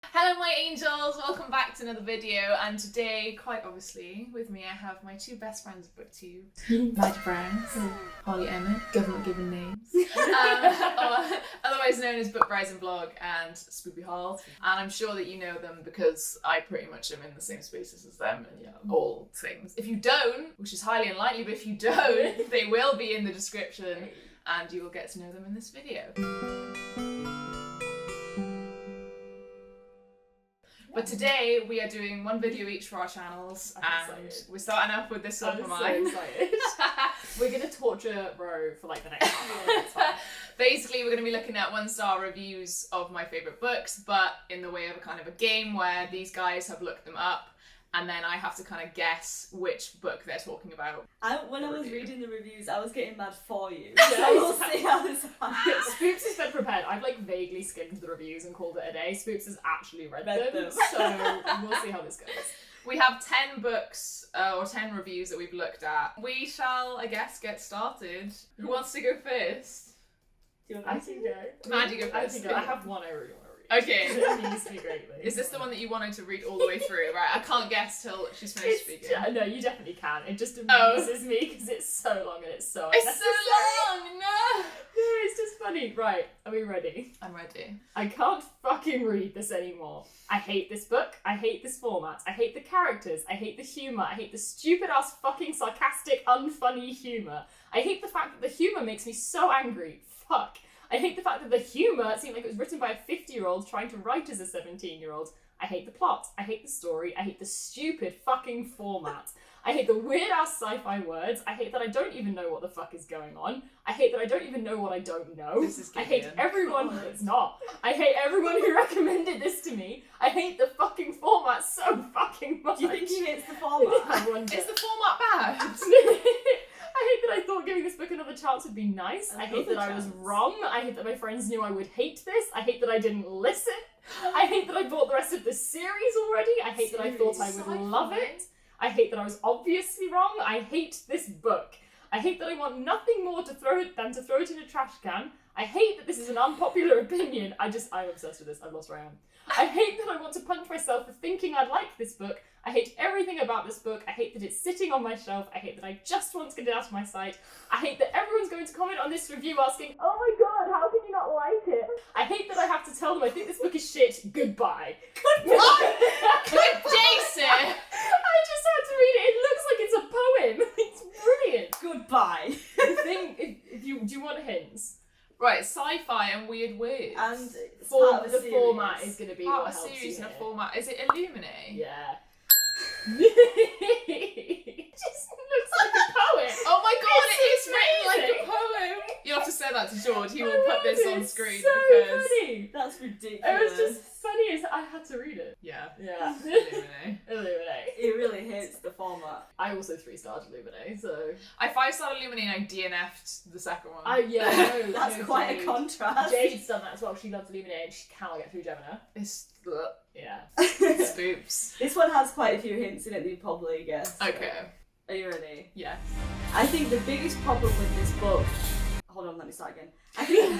Hello my angels, welcome back to another video, and today, quite obviously, with me I have my two best friends of BookTube, Maddie Browns, Holly Emmett, government given names, otherwise known as Book Rising Blog and Spoopy Hall, and I'm sure that you know them because I pretty much am in the same spaces as them and all things. If you don't, which is highly unlikely, but if you don't, they will be in the description and you will get to know them in this video. But today we are doing one video each for our channels, and we're starting off with this one for mine. So excited. We're gonna torture Ro for like the next hour. Basically, we're going to be looking at 1-star reviews of my favourite books, but in the way of a kind of a game where these guys have looked them up, and then I have to kind of guess which book they're talking about. When I was reading the reviews, I was getting mad for you. So we'll see how this happens. Spoops has been prepared. I've like vaguely skimmed the reviews and called it a day. Spoops has actually read them. So we'll see how this goes. We have 10 books, or 10 reviews that we've looked at. We shall, I guess, get started. Who wants to go first? Do you want I me to can go? Go. Maddie, go first. I have one I really want to read. Okay. It needs to be greatly. Is this the one that you wanted to read all the way through? Right, I can't guess till she's finished speaking. No, you definitely can. It just amuses me because it's so long and it's so It's so long! No! It's just funny. Right, are we ready? I'm ready. I can't fucking read this anymore. I hate this book. I hate this format. I hate the characters. I hate the humour. I hate the stupid ass fucking sarcastic, unfunny humour. I hate the fact that the humour makes me so angry. Fuck. I hate the fact that the humour seemed like it was written by a 50-year-old trying to write as a 17-year-old. I hate the plot. I hate the story. I hate the stupid fucking format. I hate the weird-ass sci-fi words. I hate that I don't even know what the fuck is going on. I hate that I don't even know what I don't know. This is I hate everyone. God. It's not. I hate everyone who recommended this to me. I hate the fucking format so fucking much. Do you think he hates the format? I wonder. Is the format bad? I hate that I thought giving this book another chance would be nice. I hate that I was wrong. I hate that my friends knew I would hate this. I hate that I didn't listen. I hate that I bought the rest of the series already. I hate that I thought I would love it. I hate that I was obviously wrong. I hate this book. I hate that I want nothing more to throw it than to throw it in a trash can. I hate that this is an unpopular opinion. I'm obsessed with this. I've lost where I am. I hate that I want to punch myself for thinking I'd like this book. I hate everything about this book. I hate that it's sitting on my shelf. I hate that I just want to get it out of my sight. I hate that everyone's going to comment on this review asking, oh my god, how can you not like it? I hate that I have to tell them I think this book is shit. Goodbye. What? Good day, sir! I just had to read it. It looks like it's a poem. It's brilliant. Goodbye. The thing, do you want hints? Right, sci-fi and weird words. And it's part of a The series. format is going to be part what of a helps series you and a here. format. Is it Illuminate? Yeah. It just looks like a poem. Oh my god, It's it is written like amazing. a poem! You'll have to say that to George. He will I put this know, on it's screen so because... funny. That's ridiculous. It was just funny as I had to read it. Yeah. Yeah. Illuminate. Illuminate. It really hates the format. I also 3-starred Illuminate, so... I 5-starred Illuminate and I DNF'd the second one. No, That's no, quite Jade. a contrast. Jade's done that as well. She loves Illuminate and she cannot get through Gemini. It's... Yeah. Spoops. This one has quite a few hints in it that you probably guessed. Okay. Are you ready? Yeah. I think the biggest problem with this book... Hold on, let me start again. I think...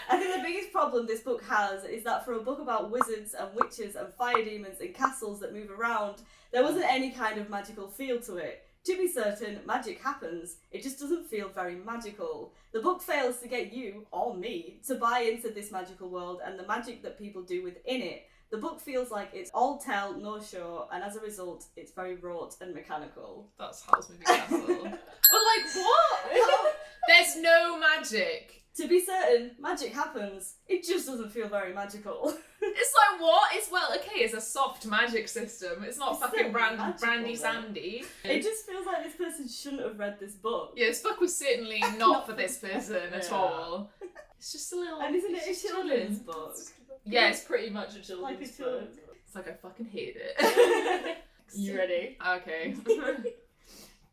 I think the biggest problem this book has is that for a book about wizards and witches and fire demons and castles that move around, there wasn't any kind of magical feel to it. To be certain, magic happens, it just doesn't feel very magical. The book fails to get you, or me, to buy into this magical world and the magic that people do within it. The book feels like it's all tell, no show, and as a result, it's very rote and mechanical. That's Howl's Moving Castle. But like, what? There's no magic. To be certain, magic happens. It just doesn't feel very magical. It's like, what? It's, well, okay, it's a soft magic system. It's not It's fucking so magical, Brandy though. Sandy. It just feels like this person shouldn't have read this book. Yeah, this book was certainly not for this person at Yeah. all. It's just a little... And isn't it a it's children's book? Yeah, it's pretty much a children's Like a book. children's book. It's like, I fucking hate it. You ready? Okay.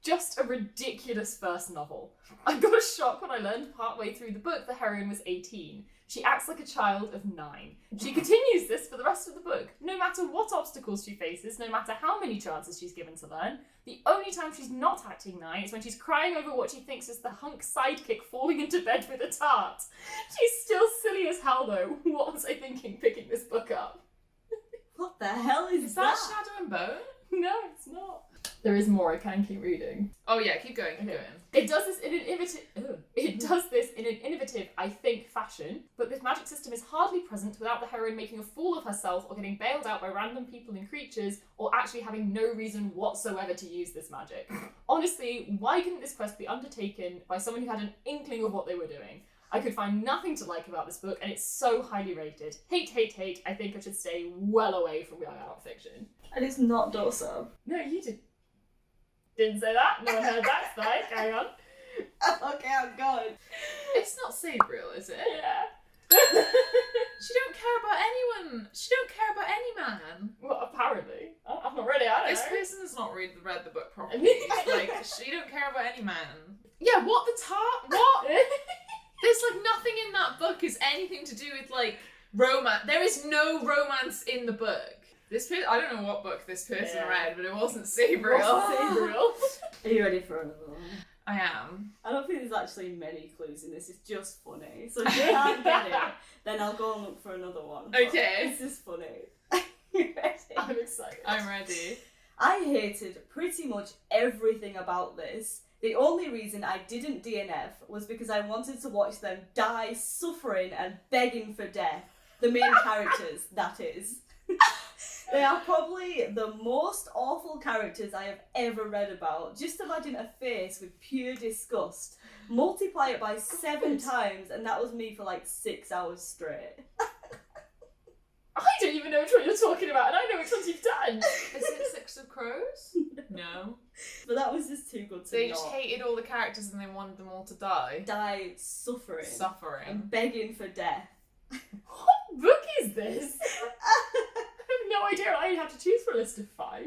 just a ridiculous first novel. I got a shock when I learned partway through the book the heroine was 18. She acts like a child of 9. She continues this for the rest of the book. No matter what obstacles she faces, no matter how many chances she's given to learn, the only time she's not acting 9 is when she's crying over what she thinks is the hunk sidekick falling into bed with a tart. She's still silly as hell though. What was I thinking picking this book up? What the hell is that Shadow and Bone? No, it's not. There is more. I can keep reading. Oh yeah, keep going, keep going. It does this in an innovative, I think, fashion, but this magic system is hardly present without the heroine making a fool of herself or getting bailed out by random people and creatures, or actually having no reason whatsoever to use this magic. Honestly, why couldn't this quest be undertaken by someone who had an inkling of what they were doing? I could find nothing to like about this book, and it's so highly rated. Hate, hate, hate. I think I should stay well away from young adult fiction. And it's not Dorsab. No, you didn't say that. No one heard that. Fine, carry on. Okay, I'm going. It's not Sabriel, is it? Yeah. She don't care about anyone. She don't care about any man. Well, apparently. I've not read it, I don't This know. person has not read the book properly. Like, she don't care about any man. Yeah, what the What? There's like nothing in that book is anything to do with like romance. There is no romance in the book. This I don't know what book this person read, but it wasn't Sabriel. Are you ready for another one? I am. I don't think there's actually many clues in this. It's just funny. So if you can't get it, then I'll go and look for another one. But Okay. this is funny. You ready? I'm excited. I'm ready. I hated pretty much everything about this. The only reason I didn't DNF was because I wanted to watch them die suffering and begging for death. The main characters, that is. They are probably the most awful characters I have ever read about. Just imagine a face with pure disgust. Multiply it by 7 times, and that was me for like 6 hours straight. I don't even know which one you're talking about, and I know which ones you've done. Is it Six of Crows? No. But that was just too good to They not. just hated all the characters and they wanted them all to die. Die suffering. Suffering. And begging for death. What book is this? I have no idea. I'd have to choose from a list of 5.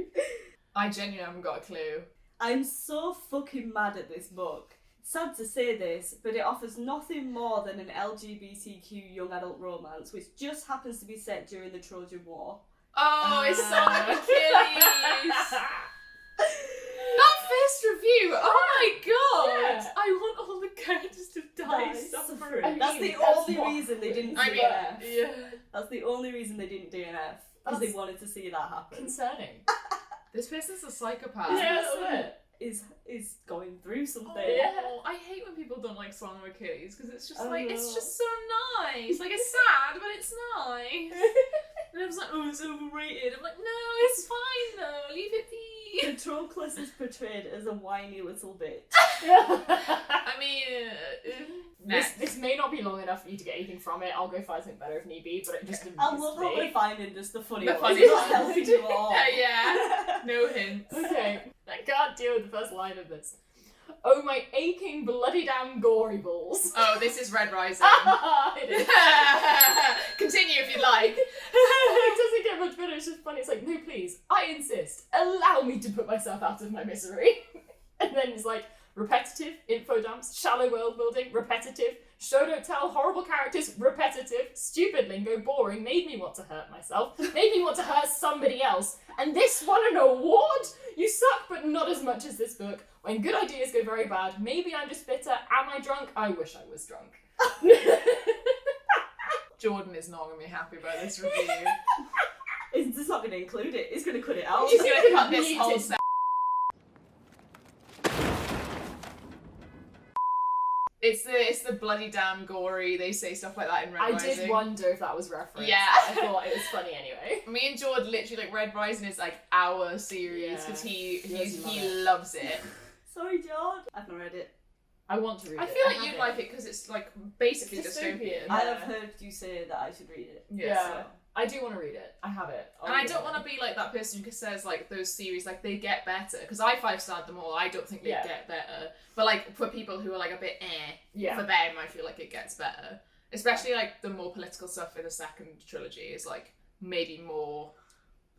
I genuinely haven't got a clue. I'm so fucking mad at this book. Sad to say this, but it offers nothing more than an LGBTQ young adult romance, which just happens to be set during the Trojan War. Oh, it's Song of Achilles! That first review! Oh my god! Yeah. I want all the characters to die suffering. I mean, That's the that's only what reason they didn't I mean, DNF. yeah. That's the only reason they didn't DNF. Because they wanted to see that happen. Concerning. This person's a psychopath. Yeah, that's it. Is going through something. Yeah. Oh, I hate when people don't like Song of Achilles because it's just Oh, like no. it's just so nice. Like it's sad, but it's nice. And I was like, oh, it's overrated. I'm like, no, it's fine though. Leave it be. Patroclus is portrayed as a whiny little bitch. I mean, This may not be long enough for you to get anything from it. I'll go find something better if need be, but it just amused I love how me. we're finding just the funny The ones. funny It's not ones. helping you at all. yeah, no hints. Okay, I can't deal with the first line of this. Oh, my aching, bloody damn gory balls. Oh, this is Red Rising. It is. Continue if you like. It doesn't get much better, it's just funny. It's like, no, please, I insist. Allow me to put myself out of my misery. And then it's like, repetitive, info dumps, shallow world building, repetitive, show don't tell, horrible characters, repetitive, stupid lingo, boring, made me want to hurt myself, made me want to hurt somebody else, and this won an award? You suck, but not as much as this book. When good ideas go very bad, maybe I'm just bitter. Am I drunk? I wish I was drunk. Jordan is not going to be happy about this review. It's just not going to include it. It's going to cut it out. She's going to cut this Muted. whole set. It's the bloody damn gory. They say stuff like that in Red I Rising. did wonder if that was referenced. Yeah. I thought it was funny anyway. Me and Jordan literally like Red Rising is like our series because he loves it. Sorry, George. I've not read it. I want to read I it. feel like have you'd it. like it because it's like basically Dystopian. dystopian. I have heard you say that I should read it. Yeah. So. I do want to read it. I have it. And I don't want to be like that person who says like those series like they get better because I 5-starred them all. I don't think they get better, but like for people who are like a bit for them, I feel like it gets better. Especially like the more political stuff in the second trilogy is like maybe more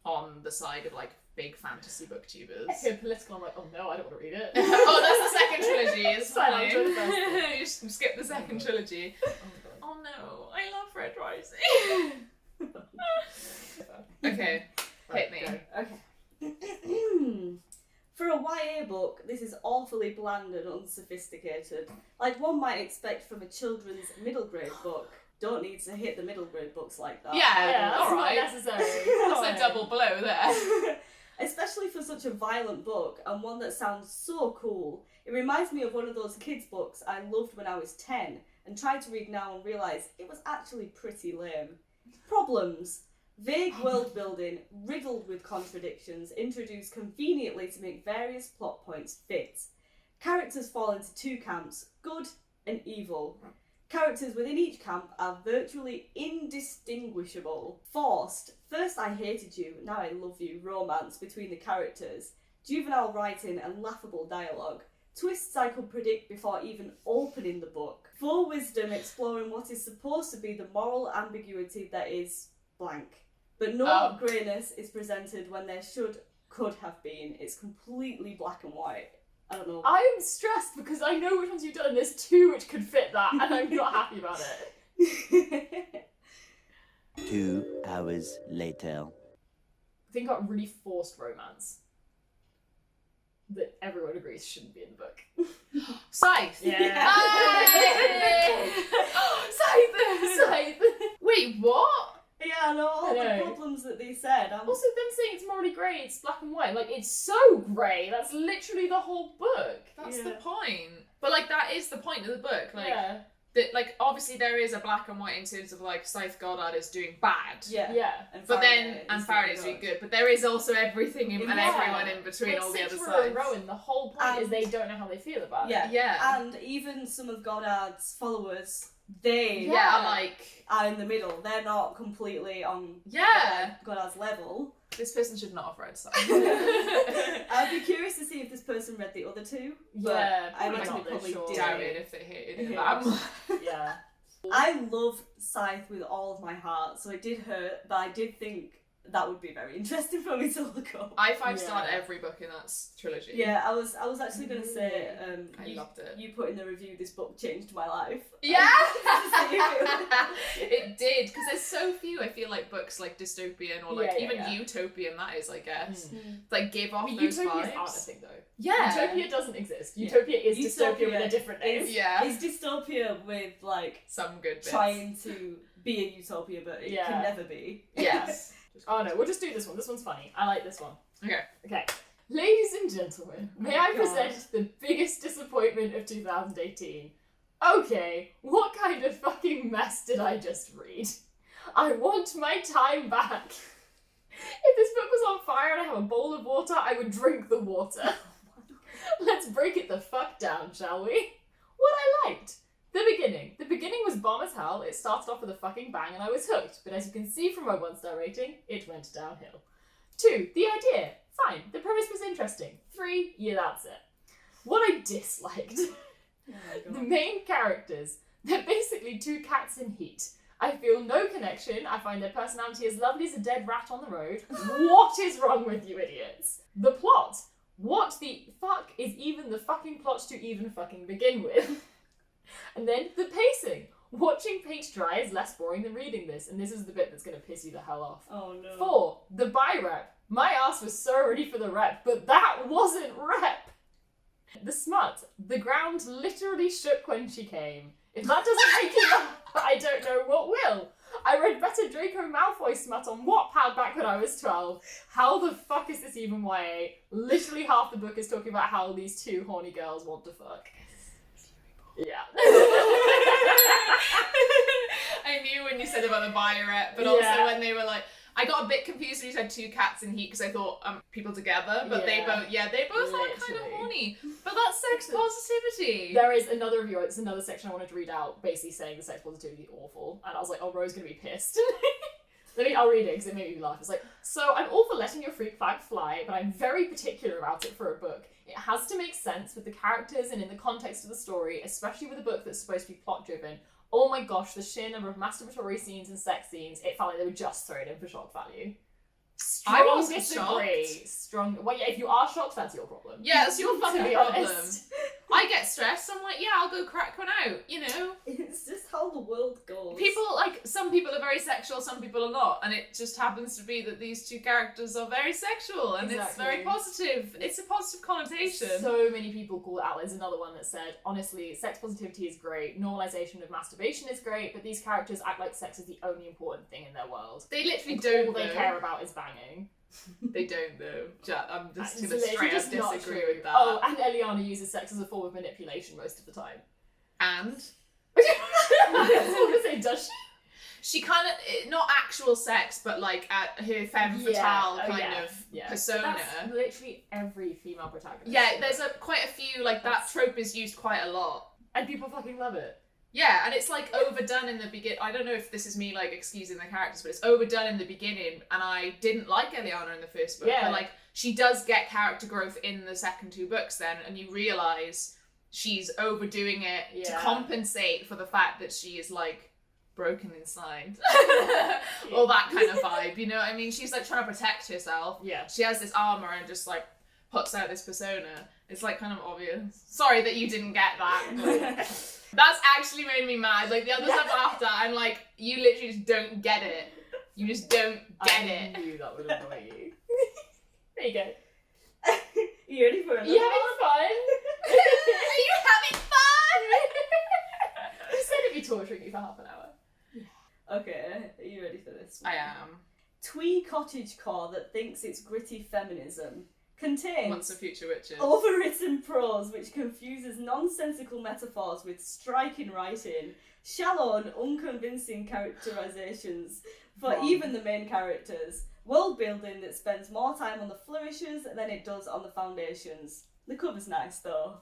on the side of like big fantasy booktubers. You're political, I'm like, oh no, I don't want to read it. Oh, that's the second trilogy. It's Fine, I'll fine. enjoy the first one. You just skip the second trilogy. Oh Oh no, I love Red Rising. Okay, hit me. Okay. For a YA book, this is awfully bland and unsophisticated. Like one might expect from a children's middle grade book. Don't need to hit the middle grade books like that. Yeah, that's alright. not necessary. That's a double blow there. Especially for such a violent book and one that sounds so cool. It reminds me of one of those kids' books I loved when I was 10 and tried to read now and realise it was actually pretty lame. Problems. Vague world building, riddled with contradictions, introduced conveniently to make various plot points fit. Characters fall into two camps, good and evil. Characters within each camp are virtually indistinguishable. Forced, first I hated you, now I love you, romance between the characters. Juvenile writing and laughable dialogue. Twists I could predict before even opening the book. Full wisdom exploring what is supposed to be the moral ambiguity that is blank. But no greyness is presented when there could have been. It's completely black and white. I don't know. I'm stressed because I know which ones you've done and there's two which could fit that and I'm not happy about it. 2 hours later. I think got really forced romance that everyone agrees shouldn't be in the book. Scythe. Yeah. Scythe. Wait, what? Yeah, no, all I the know. problems that they said. Also, them saying it's morally grey, it's black and white. Like, it's so grey. That's literally the whole book. That's Yeah. the point. But like that is the point of the book. Like yeah. that, like obviously there is a black and white in terms of like Scythe Goddard is doing bad. Yeah. Yeah. But then Faraday's doing good. But there is also everything and Yeah. everyone in between Like all the other Citra sides. and Rowan, the whole point is And- they don't know how they feel about it. Yeah. Yeah. And even some of Goddard's followers, they Yeah, like are in the middle. They're not completely on yeah. Goddard's level. This person should not have read Scythe. I'd be curious to see if this person read the other two. But Yeah, I probably imagine not, it though, probably sure. did. Damn it if they hated it Yeah. that much. Yeah. I love Scythe with all of my heart, so it did hurt, but I did think that would be very interesting for me to look up. I 5-starred Yeah. every book in that trilogy. Yeah, I was actually going to say, I loved it. You put in the review, this book changed my life. Yeah, I it did because there's so few. I feel like books like dystopian or like Yeah, yeah, even yeah. utopian. That is, I guess, Mm. like give off I mean, those Utopia's vibes. art, I think, though. Yeah, Utopia doesn't exist. Yeah. Utopia is Utopia dystopia with a different name. Yeah, It's dystopia with, like, some good bits. trying to be a utopia, but it Yeah. can never be. Yes. Oh no, we'll just do this one. This one's funny. I like this one. Okay. Okay. Ladies and gentlemen, may I God. present the biggest disappointment of 2018? Okay, what kind of fucking mess did I just read? I want my time back. If this book was on fire and I have a bowl of water, I would drink the water. Let's break it the fuck down, shall we? What I liked. The beginning. The beginning was bomb as hell. It started off with a fucking bang and I was hooked. But as you can see from my 1-star rating, it went downhill. 2. The idea. Fine. The premise was interesting. 3. Yeah, that's it. What I disliked. Oh my The God. main characters. They're basically two cats in heat. I feel no connection. I find their personality as lovely as a dead rat on the road. What is wrong with you idiots? The plot. What the fuck is even the fucking plot to even fucking begin with? And then the pacing. Watching paint dry is less boring than reading this, and this is the bit that's going to piss you the hell off. Oh no. 4. The buy rep. My ass was so ready for the rep, but that wasn't rep. The smut. The ground literally shook when she came. If that doesn't make you laugh, I don't know what will. I read better Draco Malfoy smut on Wattpad back when I was 12. How the fuck is this even YA? Literally half the book is talking about how these two horny girls want to fuck. Yeah. I knew when you said about the buyer rep, but also Yeah. when they were like, I got a bit confused when you said two cats in heat because I thought people together, but they both are kind of Literally. horny. But that's sex positivity. There is another review, it's another section I wanted to read out, basically saying the sex positivity is awful. And I was like, oh, Ro's gonna be pissed. I'll read it because it made me laugh. It's like, so I'm all for letting your freak flag fly, but I'm very particular about it for a book. It has to make sense with the characters and in the context of the story, especially with a book that's supposed to be plot driven. Oh my gosh, the sheer number of masturbatory scenes and sex scenes, it felt like they were just thrown in for shock value. I wasn't disagree. shocked. Well, yeah, if you are shocked, that's your problem. Yeah, that's your To fucking be problem. honest. I get stressed. I'm like, yeah, I'll go crack one out. You know, It's just how the world goes. people like some people are very sexual, some people are not, and it just happens to be that these two characters are very sexual, and it's very Exactly. positive. It's a positive connotation. So many people call it out. There's another one that said, honestly, sex positivity is great, normalization of masturbation is great, but these characters act like sex is the only important thing in their world. They literally And don't. all they though. care about is banging. They don't though. I'm just It's gonna literally straight up just not disagree true. with that. Oh, and Eliana uses sex as a form of manipulation most of the time. And I was going to say, does she? she kind of not actual sex, but like at her femme fatale kind of persona. That's literally every female protagonist. Yeah, there's quite a few like that trope is used quite a lot. And people fucking love it. Yeah, and it's like overdone in the beginning. I don't know if this is me like excusing the characters, but it's overdone in the beginning, and I didn't like Eliana in the first book. Yeah. But like she does get character growth in the second two books then, and you realise she's overdoing it to compensate for the fact that she is like broken inside. All that kind of vibe, you know what I mean? She's like trying to protect herself. Yeah. She has this armor and just like puts out this persona. It's like kind of obvious. Sorry that you didn't get that. But that's actually made me mad. Like the other stuff after, I'm like, you literally just don't get it. You just don't get it. I knew that would annoy you. There you go. You ready for another You having fun? Are you having fun? You said it'd be torturing you for half an hour. Okay, are you ready for this? I am. Twee cottagecore that thinks it's gritty feminism contains Once and Future Witches. overwritten prose which confuses nonsensical metaphors with striking writing, shallow and unconvincing characterizations for Wrong. even the main characters, world building that spends more time on the flourishes than it does on the foundations. The cover's nice though.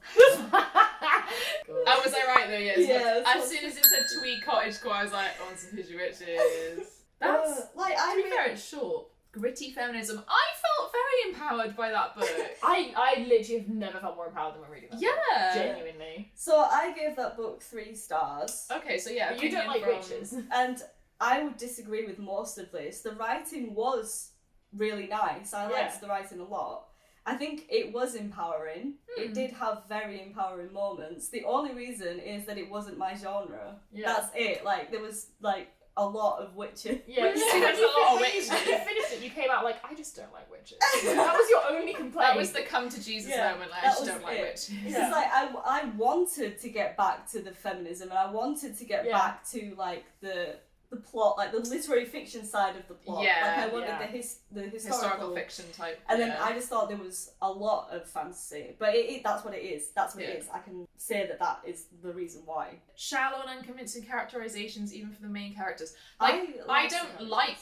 Oh, was I right though? Yes. Yeah, As soon as it said Twee Cottagecore, I was like, Once and Future Witches. That's like to be I fair, it's short. Gritty feminism. I felt very empowered by that book. I literally have never felt more empowered than when reading that. Yeah. Genuinely. so I gave that book 3 stars. Okay, so yeah. You don't opinion like from- witches. And I would disagree with most of this. The writing was really nice. I liked the writing a lot. I think it was empowering. It did have very empowering moments. The only reason is that it wasn't my genre. Yeah. That's it. Like, there was, like, a lot of witches. Yeah, Witches. when There's a lot of when witches. you finished it, you came out like, I just don't like witches. That was your only complaint. That was the come to Jesus Yeah, moment. Like, I that just was don't like it. witches. It's Yeah. just like, I wanted to get back to the feminism, and I wanted to get back to, like, the plot, like, the literary fiction side of the plot. Yeah, Like, I wanted yeah. the Historical fiction type. And then yeah. I just thought there was a lot of fantasy. But that's what it is. That's what it is. I can say that is the reason why. Shallow and unconvincing characterizations, even for the main characters. Like, I like don't some like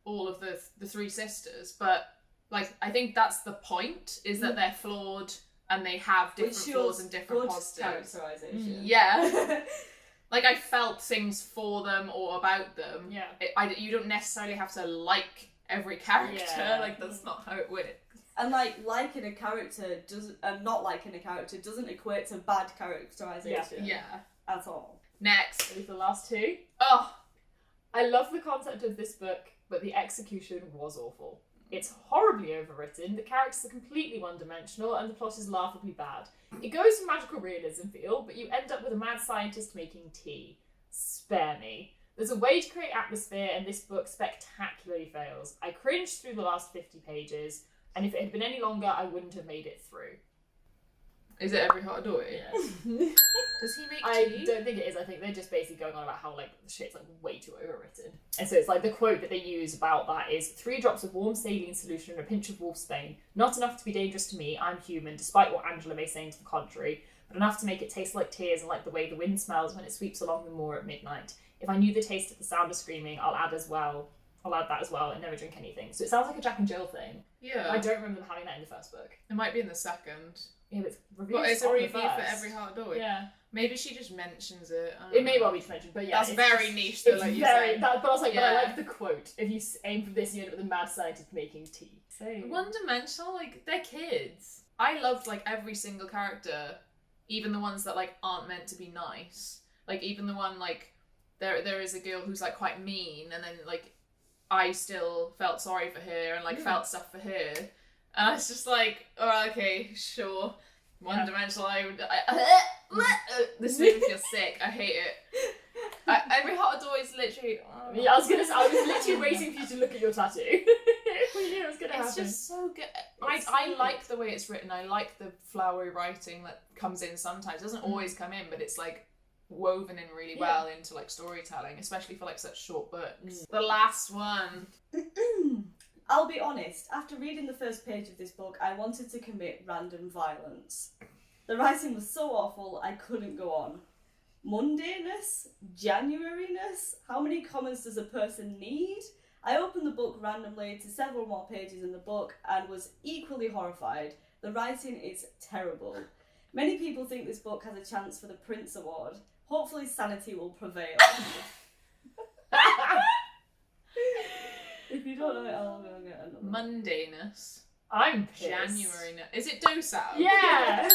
all of the three sisters, but like I think that's the point, is that they're flawed and they have different Which flaws shows and different good positives. characterization. Yeah. Like I felt things for them or about them. Yeah. You don't necessarily have to like every character. Yeah. Like that's not how it works. And like liking a character and not liking a character doesn't equate to bad characterization Yeah. at all. Next. Ready for the last two? Oh, I love the concept of this book, but the execution was awful. It's horribly overwritten, the characters are completely one-dimensional, and the plot is laughably bad. It goes for magical realism feel, but you end up with a mad scientist making tea. Spare me. There's a way to create atmosphere, and this book spectacularly fails. I cringed through the last 50 pages, and if it had been any longer, I wouldn't have made it through. is it every hot door? Yeah. Does he make I tea? don't think it is. I think they're just basically going on about how like the shit's like way too overwritten. And so it's like the quote that they use about that is 3 drops of warm saline solution and a pinch of wolfsbane. Not enough to be dangerous to me, I'm human, despite what Angela may say to the contrary, but enough to make it taste like tears and like the way the wind smells when it sweeps along the moor at midnight. If I knew the taste of the sound of screaming, I'll add that as well and never drink anything. So it sounds like a Jack and Jill thing. Yeah. I don't remember them having that in the first book. It might be in the second. Yeah, but it's reviews But it's a on the review for first. every hot door. Yeah. Maybe she just mentions it. I don't It may know. well be mentioned, but yeah. That's it's very just- niche though, It's like you very, said. but I was like, but I Yeah. like the quote. If you aim for this, you end up with a mad scientist making tea. So One-dimensional, like, they're kids. I loved, like, every single character. Even the ones that, like, aren't meant to be nice. Like, even the one, like, there is a girl who's, like, quite mean, and then, like, I still felt sorry for her and like felt stuff for her. And I was just like, oh, okay, sure. One-dimensional. This makes me feel sick. I hate it. Every hot door is literally. Yeah, I was literally waiting for you to look at your tattoo. We knew it was gonna happen. It's just so good. I like the way it's written. I like the flowery writing that comes in sometimes. It doesn't always come in, but it's like woven in really well into like storytelling, especially for like such short books. The last one. I'll be honest, after reading the first page of this book, I wanted to commit random violence. The writing was so awful, I couldn't go on. Mundaneness? Januariness? How many commas does a person need? I opened the book randomly to several more pages in the book and was equally horrified. The writing is terrible. Many people think this book has a chance for the Prince Award. Hopefully sanity will prevail. If you don't know it, I'll go get another. Mundaneness. I'm pissed. January. Is it docile? Yeah.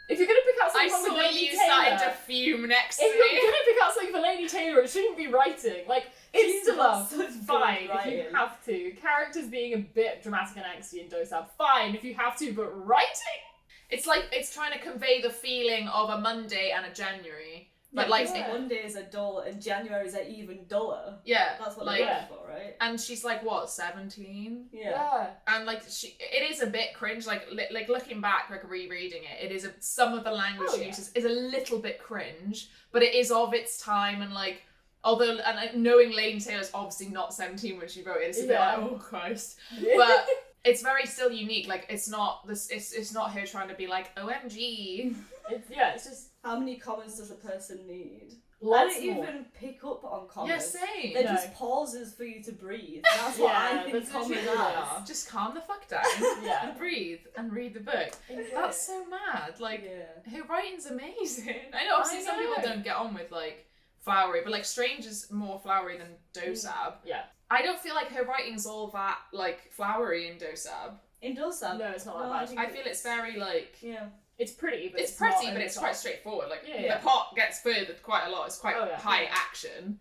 If you're gonna pick out something I from saw Laini you Taylor, started to fume next to if you're me. gonna pick out something for Laini Taylor, it shouldn't be writing. Like, She's it's got love, such fine good if you writing. have to. Characters being a bit dramatic and angsty and docile, fine if you have to, but writing? It's like it's trying to convey the feeling of a Monday and a January. But like Mondays are dull and January's are even duller. yeah, That's what like they're going for, right? and she's like what, 17? Yeah. And like it is a bit cringe. Like looking back, like rereading it, it is some of the language she uses is a little bit cringe, but it is of its time. And like although knowing Laini Taylor's obviously not 17 when she wrote it, it's a bit like oh Christ, but it's very still unique. Like it's not this. It's not her trying to be like OMG. It's just How many commas does a person need? lots I don't more. even pick up on commas. Yeah, same. They're No. just pauses for you to breathe. That's what I think that's commas literally what they are. are. Just calm the fuck down Yeah. and breathe and read the book. That's so mad. Like Yeah. her writing's amazing. I know obviously some people don't get on with like flowery, but like Strange is more flowery than Dosab. Yeah. I don't feel like her writing's all that like flowery in Dosab. In Dosab. No, it's not that bad. I feel it's very like Yeah. It's pretty, but it's not pretty, over but the it's top. quite straightforward. Like Yeah. the plot gets furthered quite a lot. It's quite Oh, yeah. high action.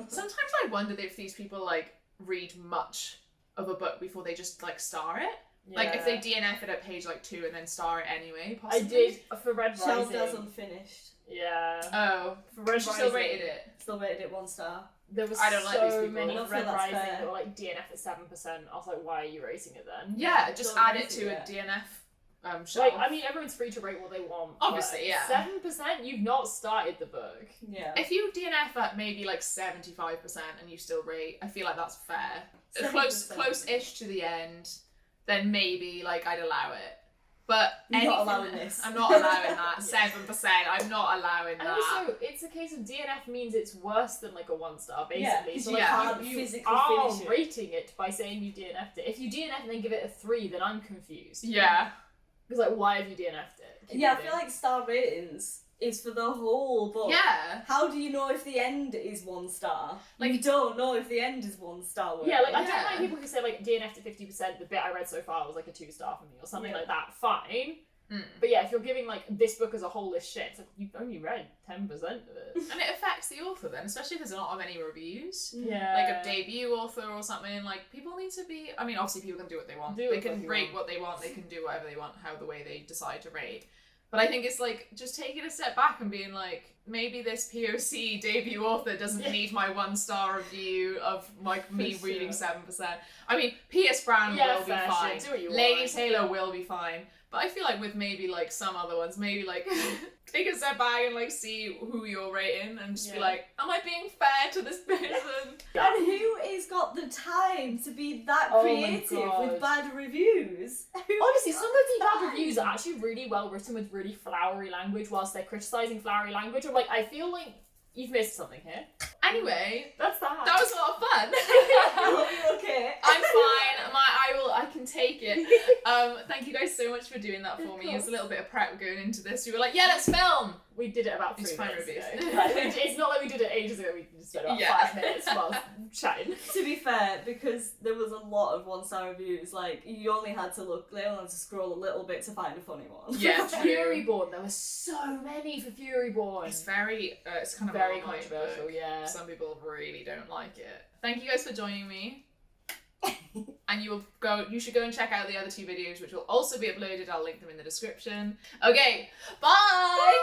Sometimes I wonder if these people like read much of a book before they just like star it. Like if they DNF it at page like 2 and then star it anyway. I Possibly. did for Red Shell Rising. does unfinished. Yeah. Oh, For Red she Rising. still rated it. Still rated it 1 star. There was I don't like so these people. many I don't Red feel that's Rising fair. that were like DNF at 7%. I was like, why are you rating it then? Yeah, just Don't add rate it to it a yet. DNF Like, shelf. I mean, everyone's free to rate what they want. Obviously, yeah. 7%? You've not started the book. Yeah. If you DNF at maybe like 75% and you still rate, I feel like that's fair. 7%. Close-ish to the end, then maybe like I'd allow it. But You're not anything- allowing this. I'm not allowing that. 7%. I'm not allowing And that. also, it's a case of DNF means it's worse than like a 1 star, basically. Yeah, so you like can't you physically are finish it. rating it by saying you DNF'd it. If you DNF and then give it a 3, then I'm confused. Yeah. Because like, why have you DNF'd it? Keep Yeah, I reading. feel like star ratings is for the whole book. Yeah. How do you know if the end is 1 star? Like- you don't know if the end is 1 star. Yeah, like I Yeah. don't like people who say like DNF'd at 50%, the bit I read so far was like a 2 star for me or something Yeah. like that. Fine. Mm. But yeah, if you're giving like this book as a whole is shit, it's like you've only read 10% of it. And it affects the author then, especially if there's not many reviews. Yeah. Like a debut author or something, like people need to be, I mean obviously people can do what they want. Do They what can they rate want. what they want, they can do whatever they want, how the way they decide to rate. But I think it's like just taking a step back and being like, maybe this POC debut author doesn't need my 1 star review of like me For reading sure. 7%. I mean, P.S. Brown Yeah, will be fair fine. shit, do what you Lady want. Taylor will be fine. But I feel like with maybe like some other ones, maybe like take a step back and like see who you're rating and just be Yeah. like, am I being fair to this person? And who has got the time to be that Oh my creative God. with bad reviews? Honestly, some of the bad reviews are actually really well written with really flowery language whilst they're criticising flowery language. I'm like, I feel like you've missed something here. Anyway, That's that. that was a lot of fun. Are you okay? I'm fine. I can take it. Thank you guys so much for doing that for me. It was a little bit of prep going into this. We were like, yeah, let's film. We did it about It's 3 fine minutes reviews. ago. Like, it's not like we did it ages ago. We just spent about Yeah. 5 minutes while chatting. To be fair, because there was a lot of 1-star reviews, like, you only had to scroll a little bit to find a funny one. Yeah, For true. Furyborn, there were so many for Furyborn. It's very, it's kind of very a online controversial, book. yeah. Some people really don't like it. Thank you guys for joining me. And you should go and check out the other 2 videos, which will also be uploaded. I'll link them in the description. Okay, bye!